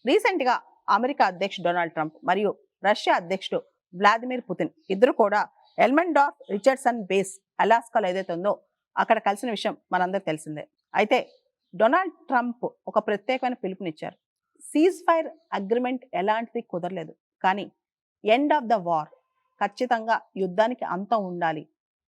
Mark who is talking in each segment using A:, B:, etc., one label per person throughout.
A: Recent గా America అధ్యక్షుడు Donald Trump మరియు రష్యా అధ్యక్షుడు వ్లాదిమిర్ పుతిన్ ఇద్దరు కూడా ఎల్మెండార్ఫ్ రిచర్డ్సన్ బేస్ అలాస్కాలో ఏదైతే ఉందో అక్కడ కలిసిన విషయం మనందరికి తెలిసిందే. అయితే డొనాల్డ్ ట్రంప్ ఒక ప్రత్యేకమైన పిలుపునిచ్చారు. సీజ్ ఫైర్ అగ్రిమెంట్ ఎలాంటిది కుదరలేదు, కానీ ఎండ్ ఆఫ్ ద వార్, ఖచ్చితంగా యుద్ధానికి అంతం ఉండాలి.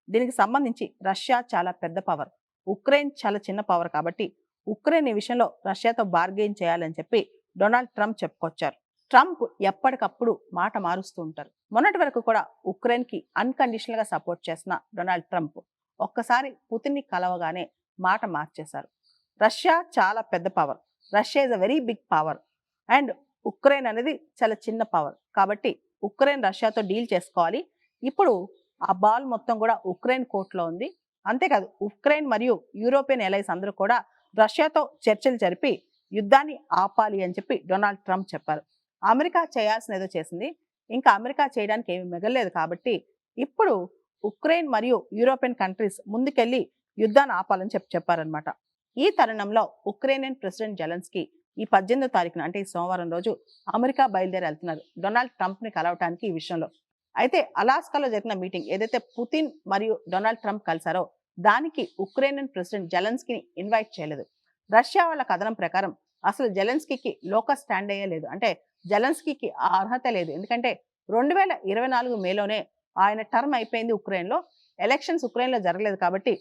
A: దీనికి సంబంధించి రష్యా చాలా పెద్ద పవర్, ఉక్రెయిన్ చాలా చిన్న పవర్, కాబట్టి ఉక్రెయిన్ ఈ విషయంలో రష్యాతో బార్గెయిన్ చేయాలని చెప్పి డొనాల్డ్ ట్రంప్ చెప్పుకొచ్చారు. ట్రంప్ ఎప్పటికప్పుడు మాట మారుస్తూ ఉంటారు. మొన్నటి వరకు కూడా ఉక్రెయిన్ కి అన్కండిషనల్ గా సపోర్ట్ చేసిన డొనాల్డ్ ట్రంప్ ఒక్కసారి పుతిన్ ని కలవగానే మాట మార్చేశారు. రష్యా చాలా పెద్ద power, Russia is a very big power and Ukraine అనేది చాలా చిన్న పవర్, కాబట్టి ఉక్రెయిన్ రష్యాతో డీల్ చేసుకోవాలి. ఇప్పుడు ఆ బాల్ మొత్తం కూడా ఉక్రెయిన్ కోర్టులో ఉంది. అంతేకాదు ఉక్రెయిన్ మరియు యూరోపియన్ ఎలైస్ అందరూ కూడా రష్యాతో చర్చలు జరిపి యుద్ధాన్ని ఆపాలి అని చెప్పి డొనాల్డ్ ట్రంప్ చెప్పారు. అమెరికా చేయాల్సిన ఏదో చేసింది, ఇంకా అమెరికా చేయడానికి ఏమి మిగలలేదు, కాబట్టి ఇప్పుడు ఉక్రెయిన్ మరియు యూరోపియన్ కంట్రీస్ ముందుకెళ్లి యుద్ధాన్ని ఆపాలని చెప్పారనమాట. ఈ తరుణంలో ఉక్రెయినియన్ ప్రెసిడెంట్ జెలెన్స్కీ ఈ 18వ తారీఖున అంటే ఈ సోమవారం రోజు అమెరికా బయలుదేరి వెళ్తున్నారు డొనాల్డ్ ట్రంప్ ని కలవటానికి ఈ విషయంలో. అయితే అలాస్కాలో జరిగిన మీటింగ్ ఏదైతే పుతిన్ మరియు డొనాల్డ్ ట్రంప్ కలిశారో దానికి ఉక్రెయినియన్ ప్రెసిడెంట్ జెలెన్స్కీని ఇన్వైట్ చేయలేదు. రష్యా వాళ్ళ కథనం ప్రకారం అసలు జెలెన్స్కీకి లోకస్ స్టాండ్ అయ్యే లేదు, అంటే జెలెన్స్కీకి ఆ అర్హత లేదు. ఎందుకంటే 2024 మేలోనే ఆయన టర్మ్ అయిపోయింది ఉక్రెయిన్లో, ఎలక్షన్స్ ఉక్రెయిన్లో జరగలేదు, కాబట్టి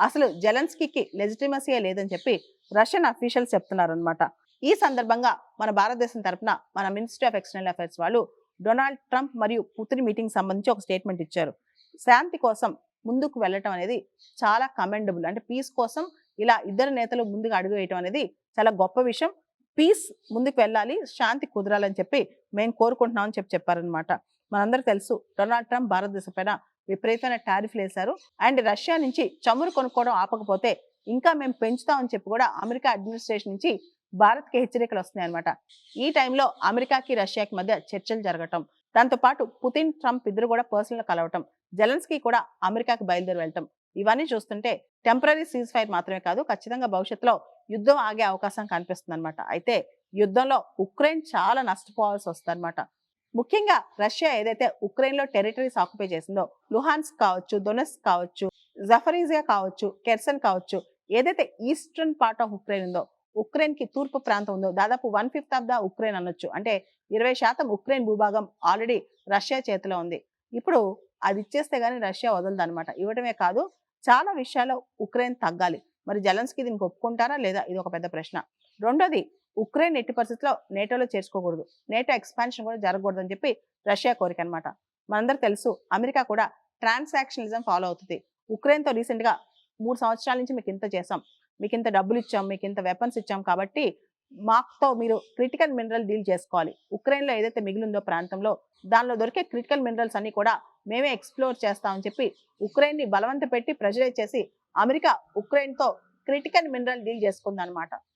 A: అసలు జెలెన్స్కీకి లెజిటిమసీయే లేదని చెప్పి రష్యన్ అఫీషియల్స్ చెప్తున్నారు అనమాట. ఈ సందర్భంగా మన భారతదేశం తరపున మన మినిస్ట్రీ ఆఫ్ ఎక్స్టర్నల్ అఫైర్స్ వాళ్ళు డొనాల్డ్ ట్రంప్ మరియు పుతిన్ మీటింగ్ సంబంధించి ఒక స్టేట్మెంట్ ఇచ్చారు. శాంతి కోసం ముందుకు వెళ్ళటం అనేది చాలా కమెండబుల్, అంటే పీస్ కోసం ఇలా ఇద్దరు నేతలు ముందుకు అడుగు వేయటం అనేది చాలా గొప్ప విషయం. పీస్ ముందుకు వెళ్ళాలి, శాంతి కుదరాలని చెప్పి మేము కోరుకుంటున్నామని చెప్పారనమాట. మనందరికి తెలుసు డొనాల్డ్ ట్రంప్ భారతదేశం పైన విపరీతమైన టారిఫ్లు వేశారు అండ్ రష్యా నుంచి చమురు కొనుక్కోవడం ఆపకపోతే ఇంకా మేము పెంచుతామని చెప్పి కూడా అమెరికా అడ్మినిస్ట్రేషన్ నుంచి భారత్కి హెచ్చరికలు వస్తున్నాయి అనమాట. ఈ టైంలో అమెరికాకి రష్యాకి మధ్య చర్చలు జరగటం, దాంతోపాటు పుతిన్ ట్రంప్ ఇద్దరు కూడా పర్సనల్ కలవటం, జెలెన్స్కీ కూడా అమెరికాకి బయలుదేరి వెళ్ళటం, ఇవన్నీ చూస్తుంటే టెంపరీ సీజ్ ఫైర్ మాత్రమే కాదు, ఖచ్చితంగా భవిష్యత్తులో యుద్ధం ఆగే అవకాశం కనిపిస్తుంది అనమాట. అయితే యుద్ధంలో ఉక్రెయిన్ చాలా నష్టపోవాల్సి వస్తుంది అనమాట. ముఖ్యంగా రష్యా ఏదైతే ఉక్రెయిన్ లో టెరిటరీస్ ఆక్యుపై చేసిందో, లుహాన్స్క్ కావచ్చు, డొనెట్స్క్ కావచ్చు, జఫరీజియా కావచ్చు, కెర్సన్ కావచ్చు, ఏదైతే ఈస్టర్న్ పార్ట్ ఆఫ్ ఉక్రెయిన్ ఉందో, ఉక్రెయిన్ కి తూర్పు ప్రాంతం ఉందో, దాదాపు 1/5 ఆఫ్ ద ఉక్రెయిన్ అనొచ్చు, అంటే 20% ఉక్రెయిన్ భూభాగం ఆల్రెడీ రష్యా చేతిలో ఉంది. ఇప్పుడు అది ఇచ్చేస్తే గానీ రష్యా వదలదు అనమాట. ఇవ్వడమే కాదు, చాలా విషయాల్లో ఉక్రెయిన్ తగ్గాలి. మరి జెలెన్స్కీ దీనికి ఒప్పుకుంటారా లేదా, ఇది ఒక పెద్ద ప్రశ్న. రెండోది, ఉక్రెయిన్ ఎట్టి పరిస్థితుల్లో నేటోలో చేర్చుకోకూడదు, నేటో ఎక్స్పాన్షన్ కూడా జరగకూడదు అని చెప్పి రష్యా కోరిక అనమాట. మనందరికి తెలుసు అమెరికా కూడా ట్రాన్సాక్షనలిజం ఫాలో అవుతుంది. ఉక్రెయిన్తో రీసెంట్ గా 3 సంవత్సరాల నుంచి మీకు ఇంత చేసాం, మీకు ఇంత డబ్బులు ఇచ్చాం, మీకు ఇంత వెపన్స్ ఇచ్చాం, కాబట్టి మాతో మీరు క్రిటికల్ మినరల్ డీల్ చేసుకోవాలి. ఉక్రెయిన్లో ఏదైతే మిగిలిందో ప్రాంతంలో దానిలో దొరికే క్రిటికల్ మినరల్స్ అన్ని కూడా మేమే ఎక్స్ప్లోర్ చేస్తామని చెప్పి ఉక్రెయిన్ని బలవంత పెట్టి ప్రెషరైజ్ చేసి అమెరికా ఉక్రెయిన్తో క్రిటికల్ మినరల్ డీల్ చేసుకుందనమాట.